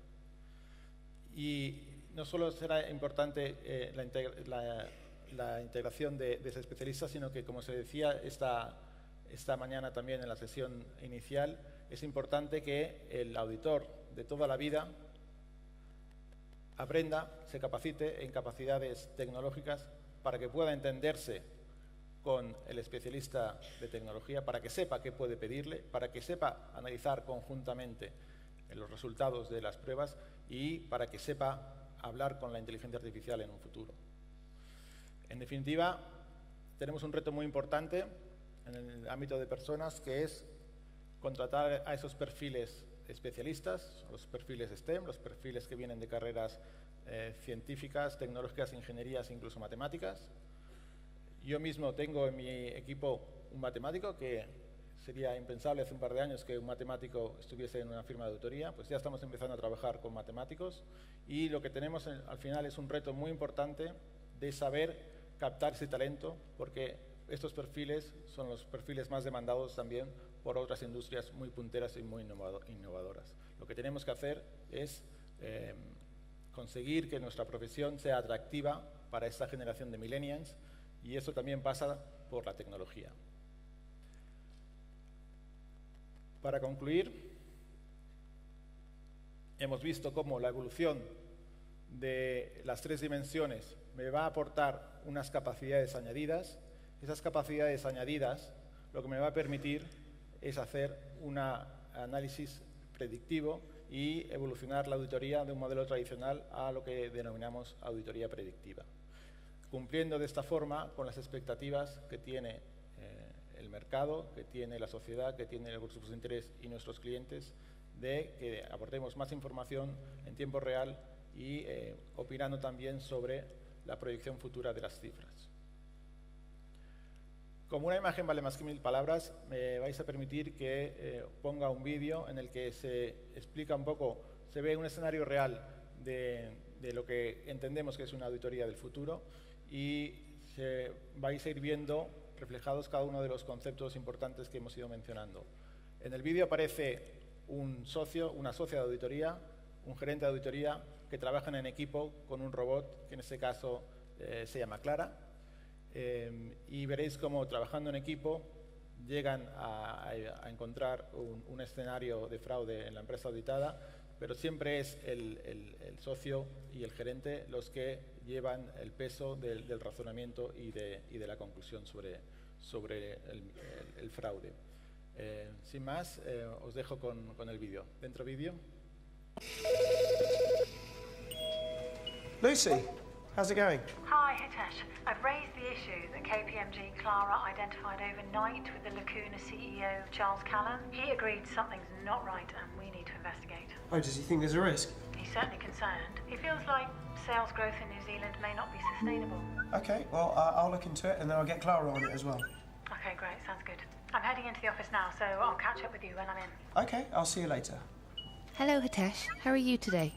Y no solo será importante la integración de ese especialista, sino que, como se decía esta mañana también en la sesión inicial, es importante que el auditor de toda la vida aprenda, se capacite en capacidades tecnológicas para que pueda entenderse con el especialista de tecnología, para que sepa qué puede pedirle, para que sepa analizar conjuntamente los resultados de las pruebas y para que sepa hablar con la inteligencia artificial en un futuro. En definitiva, tenemos un reto muy importante en el ámbito de personas, que es contratar a esos perfiles especialistas, los perfiles STEM, los perfiles que vienen de carreras científicas, tecnológicas, ingenierías, incluso matemáticas. Yo mismo tengo en mi equipo un matemático, que sería impensable hace un par de años que un matemático estuviese en una firma de auditoría. Pues ya estamos empezando a trabajar con matemáticos, y lo que tenemos al final es un reto muy importante de saber captar ese talento, porque estos perfiles son los perfiles más demandados también por otras industrias muy punteras y muy innovadoras. Lo que tenemos que hacer es conseguir que nuestra profesión sea atractiva para esta generación de millennials, y eso también pasa por la tecnología. Para concluir, hemos visto cómo la evolución de las 3 dimensiones me va a aportar unas capacidades añadidas. Esas capacidades añadidas lo que me va a permitir es hacer un análisis predictivo y evolucionar la auditoría de un modelo tradicional a lo que denominamos auditoría predictiva, cumpliendo de esta forma con las expectativas que tiene el mercado, que tiene la sociedad, que tienen los grupos de interés y nuestros clientes, de que aportemos más información en tiempo real y opinando también sobre la proyección futura de las cifras. Como una imagen vale más que 1000 palabras, me vais a permitir que ponga un vídeo en el que se explica un poco, se ve un escenario real de lo que entendemos que es una auditoría del futuro, y vais a ir viendo reflejados cada uno de los conceptos importantes que hemos ido mencionando. En el vídeo aparece un socio, una socia de auditoría, un gerente de auditoría, que trabajan en equipo con un robot, que en este caso se llama Clara, y veréis cómo trabajando en equipo llegan a encontrar un escenario de fraude en la empresa auditada, pero siempre es el socio y el gerente los que llevan el peso del razonamiento y de la conclusión sobre el fraude. Sin más, os dejo con el vídeo. ¿Dentro vídeo?
Lucy, how's it going?
Hi, Hitesh. I've raised the issue that KPMG Clara identified overnight with the Lacuna CEO, Charles Callan. He agreed something's not right and we need to investigate.
Oh, does he think there's a risk?
He's certainly concerned. He feels like sales growth in New Zealand may not be sustainable.
Okay, well, I'll look into it and then I'll get Clara on it as well.
Okay, great. Sounds good. I'm heading into the office now, so I'll catch up with you when I'm in.
Okay, I'll see you later.
Hello, Hitesh. How are you today?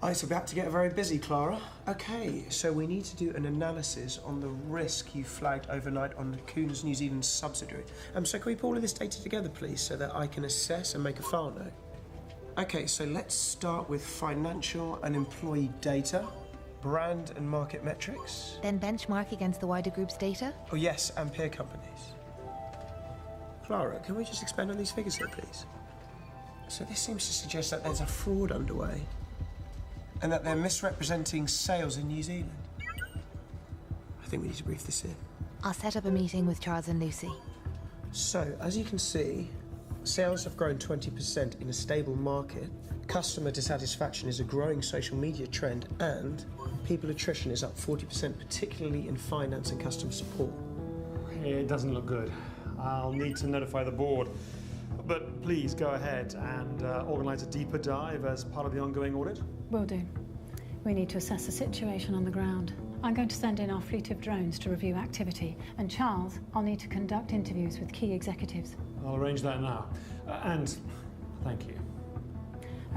It's about to get very busy, Clara. Okay, so we need to do an analysis on the risk you flagged overnight on Lacuna's New Zealand subsidiary. So can we pull all of this data together, please, so that I can assess and make a file note? Okay, so let's start with financial and employee data, brand and market metrics.
Then benchmark against the wider group's data?
Oh, yes, and peer companies. Clara, can we just expand on these figures here, please? So this seems to suggest that there's a fraud underway and that they're misrepresenting sales in New Zealand. I think we need to brief this in.
I'll set up a meeting with Charles and Lucy.
So, as you can see, sales have grown 20% in a stable market, customer dissatisfaction is a growing social media trend, and people attrition is up 40%, particularly in finance and customer support.
It doesn't look good. I'll need to notify the board. But please go ahead and organise a deeper dive as part of the ongoing audit.
Will do. We need to assess the situation on the ground. I'm going to send in our fleet of drones to review activity. And Charles, I'll need to conduct interviews with key executives.
I'll arrange that now. And thank you.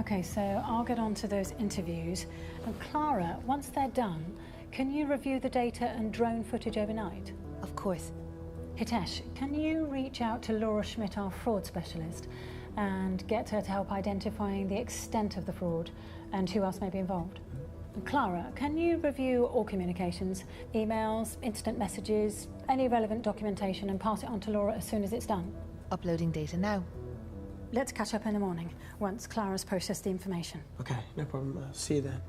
Okay, so I'll get on to those interviews. And Clara, once they're done, can you review the data and drone footage overnight?
Of course.
Hitesh, can you reach out to Laura Schmidt, our fraud specialist, and get her to help identifying the extent of the fraud and who else may be involved? And Clara, can you review all communications, emails, instant messages, any relevant documentation, and pass it on to Laura as soon as it's done?
Uploading data now.
Let's catch up in the morning, once Clara's processed the information.
Okay, no problem. I'll see you then.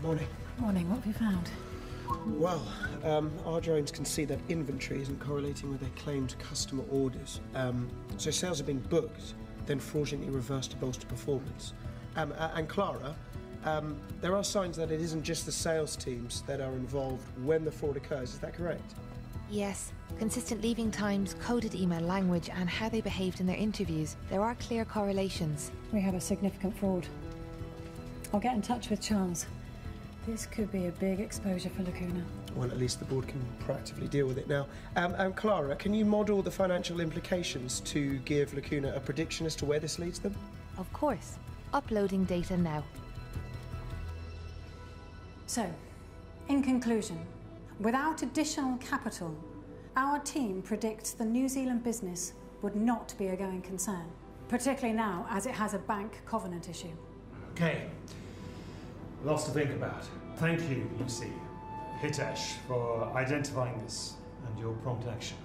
Morning.
Morning, what have you found?
Well, our drones can see that inventory isn't correlating with their claimed customer orders. So sales are being booked, then fraudulently reversed to bolster performance. And Clara, there are signs that it isn't just the sales teams that are involved when the fraud occurs. Is that correct?
Yes. Consistent leaving times, coded email language, and how they behaved in their interviews. There are clear correlations.
We have a significant fraud. I'll get in touch with Charles. This could be a big exposure for Lacuna.
Well, at least the board can proactively deal with it now. Clara, can you model the financial implications to give Lacuna a prediction as to where this leads them?
Of course. Uploading data now.
So, in conclusion, without additional capital, our team predicts the New Zealand business would not be a going concern, particularly now as it has a bank covenant issue.
Okay. Lots to think about. Thank you, Lucy, Hitesh, for identifying this and your prompt action.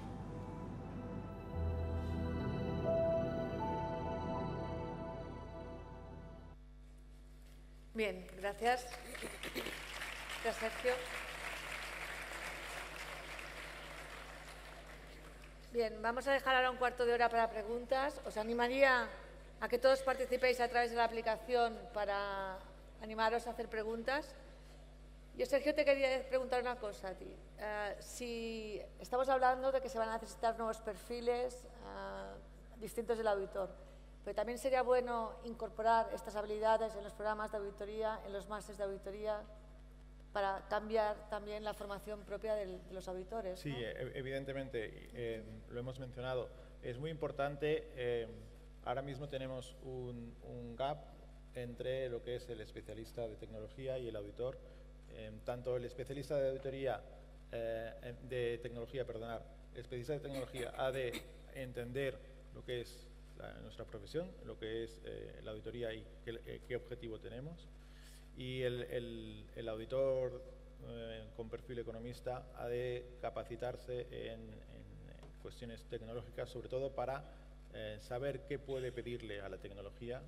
Bien, gracias. Gracias, Sergio. Bien, vamos a dejar ahora un cuarto de hora para preguntas. Os animaría a que todos participéis a través de la aplicación para animaros a hacer preguntas. Yo, Sergio, te quería preguntar una cosa a ti. Si estamos hablando de que se van a necesitar nuevos perfiles distintos del auditor, pero también sería bueno incorporar estas habilidades en los programas de auditoría, en los másteres de auditoría, para cambiar también la formación propia de los auditores.
Sí,
¿no?
Evidentemente, lo hemos mencionado. Es muy importante, ahora mismo tenemos un gap entre lo que es el especialista de tecnología y el auditor. Tanto el especialista de auditoría, el especialista de tecnología ha de entender lo que es nuestra profesión, lo que es la auditoría y qué objetivo tenemos. Y el auditor con perfil economista ha de capacitarse en cuestiones tecnológicas, sobre todo para saber qué puede pedirle a la tecnología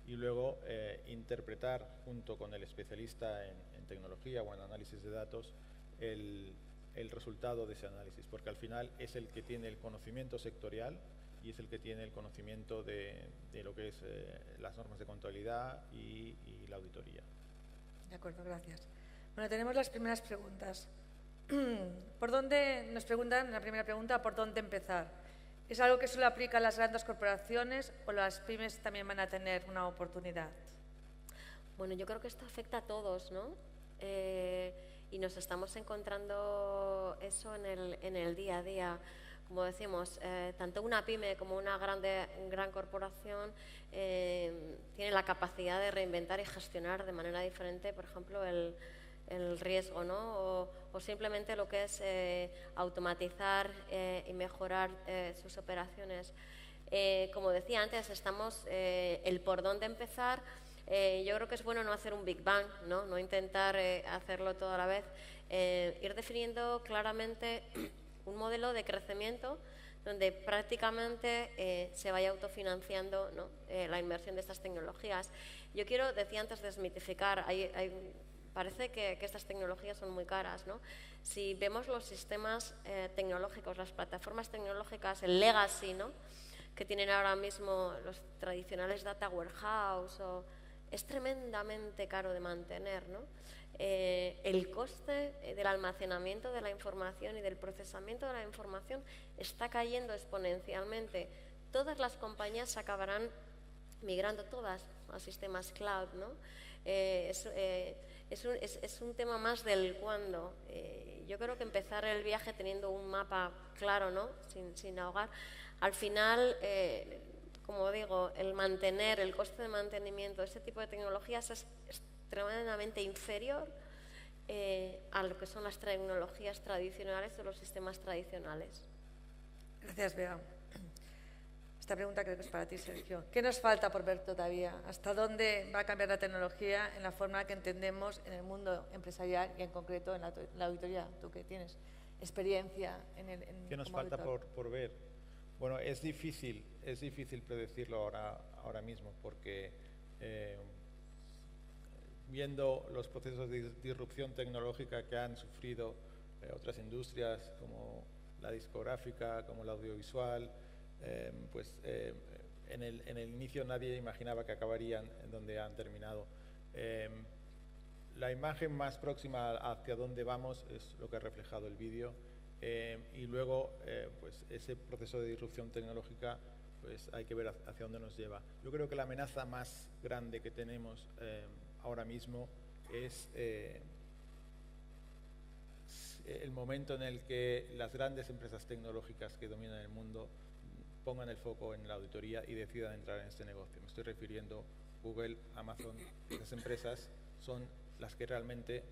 y luego interpretar junto con el especialista en tecnología o en análisis de datos el resultado de ese análisis, porque al final es el que tiene el conocimiento sectorial y es el que tiene el conocimiento de lo que es las normas de contabilidad y la auditoría.
De acuerdo, gracias. Bueno, tenemos las primeras preguntas. ¿Por dónde, nos preguntan en la primera pregunta, por dónde empezar? ¿Es algo que solo aplica a las grandes corporaciones o las pymes también van a tener una oportunidad?
Bueno, yo creo que esto afecta a todos, ¿no? Y nos estamos encontrando eso en el día a día. Como decimos, tanto una pyme como una gran corporación tiene la capacidad de reinventar y gestionar de manera diferente, por ejemplo, el riesgo, ¿no? O simplemente lo que es automatizar y mejorar sus operaciones. Como decía antes, el por dónde empezar. Yo creo que es bueno no hacer un Big Bang, no intentar hacerlo todo a la vez, ir definiendo claramente un modelo de crecimiento donde prácticamente se vaya autofinanciando, ¿no? La inversión de estas tecnologías. Yo decía antes, desmitificar. Parece que estas tecnologías son muy caras, ¿no? Si vemos los sistemas tecnológicos, las plataformas tecnológicas, el legacy, ¿no?, que tienen ahora mismo los tradicionales data warehouse, es tremendamente caro de mantener, ¿no? El coste del almacenamiento de la información y del procesamiento de la información está cayendo exponencialmente. Todas las compañías acabarán migrando todas a sistemas cloud, ¿no? Es un tema más del cuándo. Yo creo que empezar el viaje teniendo un mapa claro, ¿no?, sin ahogar. Al final, como digo, el coste de mantenimiento de este tipo de tecnologías es tremendamente inferior a lo que son las tecnologías tradicionales o los sistemas tradicionales.
Gracias, Bea. Esta pregunta creo que es para ti, Sergio. ¿Qué nos falta por ver todavía? ¿Hasta dónde va a cambiar la tecnología en la forma que entendemos en el mundo empresarial y en concreto en la auditoría? Tú que tienes experiencia
¿Qué nos falta por ver? Bueno, es difícil predecirlo ahora mismo porque viendo los procesos de disrupción tecnológica que han sufrido otras industrias como la discográfica, como la audiovisual, en el inicio nadie imaginaba que acabarían en donde han terminado. La imagen más próxima hacia dónde vamos es lo que ha reflejado el vídeo, y luego pues ese proceso de disrupción tecnológica pues hay que ver hacia dónde nos lleva. Yo creo que la amenaza más grande que tenemos ahora mismo es el momento en el que las grandes empresas tecnológicas que dominan el mundo pongan el foco en la auditoría y decidan entrar en este negocio. Me estoy refiriendo a Google, Amazon. Esas empresas son las que realmente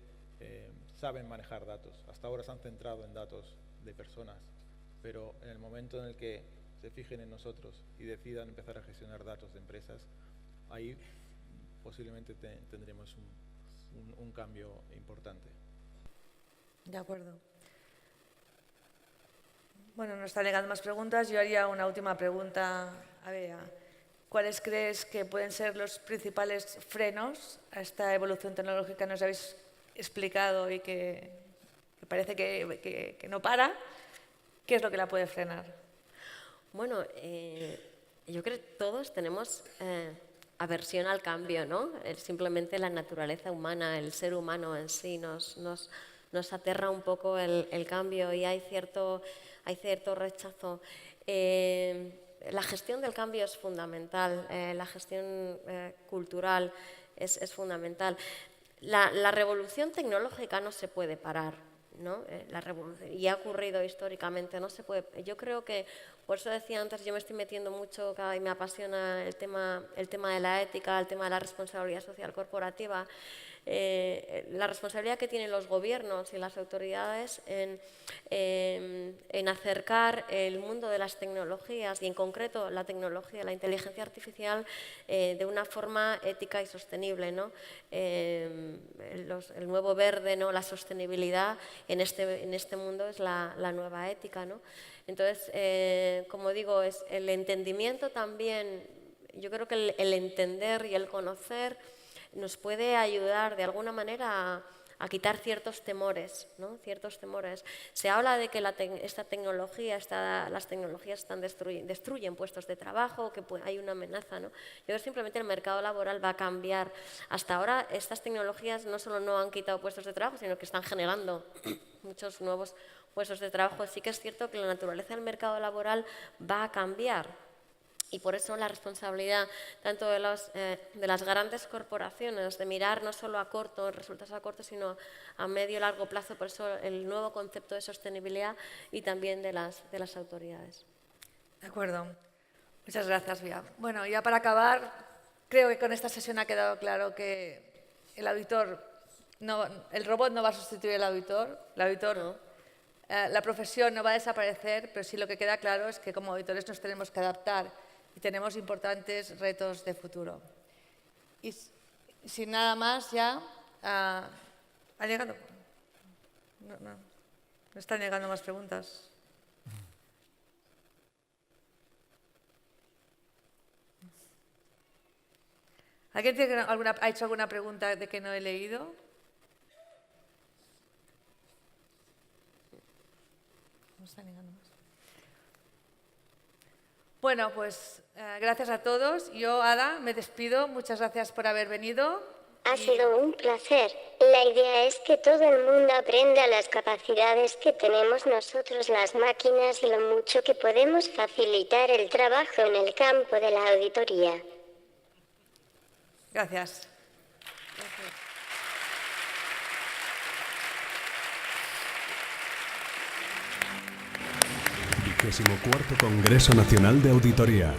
saben manejar datos. Hasta ahora se han centrado en datos de personas, pero en el momento en el que se fijen en nosotros y decidan empezar a gestionar datos de empresas, ahí posiblemente tendremos un cambio importante.
De acuerdo. Bueno, no están llegando más preguntas. Yo haría una última pregunta a Bea. ¿Cuáles crees que pueden ser los principales frenos a esta evolución tecnológica que nos habéis explicado y que parece que no para? ¿Qué es lo que la puede frenar?
Bueno, yo creo que todos tenemos aversión al cambio, ¿no? Simplemente la naturaleza humana, el ser humano en sí nos aterra un poco el cambio y hay cierto rechazo. La gestión del cambio es fundamental, la gestión cultural es fundamental. La revolución tecnológica no se puede parar, ¿no? Y ha ocurrido históricamente, no se puede. Yo creo que, por eso decía antes, yo me estoy metiendo mucho y me apasiona el tema de la ética, el tema de la responsabilidad social corporativa. La responsabilidad que tienen los gobiernos y las autoridades en acercar el mundo de las tecnologías y en concreto la tecnología, la inteligencia artificial de una forma ética y sostenible, ¿no? El nuevo verde, ¿no? La sostenibilidad en este mundo es la nueva ética, ¿no? Entonces, como digo, es el entendimiento también. Yo creo que el entender y el conocer nos puede ayudar de alguna manera a quitar ciertos temores, ¿no? Ciertos temores. Se habla de que las tecnologías destruyen puestos de trabajo, que hay una amenaza, ¿no? Yo creo que simplemente el mercado laboral va a cambiar. Hasta ahora estas tecnologías no solo no han quitado puestos de trabajo, sino que están generando muchos nuevos puestos de trabajo. Sí que es cierto que la naturaleza del mercado laboral va a cambiar. Y por eso la responsabilidad tanto de las grandes corporaciones de mirar no solo a corto, resultados a corto, sino a medio y largo plazo. Por eso el nuevo concepto de sostenibilidad y también de las autoridades.
De acuerdo. Muchas gracias, Bea. Bueno, ya para acabar, creo que con esta sesión ha quedado claro que el robot no va a sustituir al auditor. El auditor no. La profesión no va a desaparecer, pero sí lo que queda claro es que como auditores nos tenemos que adaptar y tenemos importantes retos de futuro. Y sin nada más ya, ¿ha llegado? No están llegando más preguntas. ¿Alguien ha hecho alguna pregunta de que no he leído? No están llegando más. Bueno, pues gracias a todos. Yo, Ada, me despido. Muchas gracias por haber venido.
Ha sido un placer. La idea es que todo el mundo aprenda las capacidades que tenemos nosotros las máquinas y lo mucho que podemos facilitar el trabajo en el campo de la auditoría.
Gracias.
Gracias. 24º Congreso Nacional de Auditoría.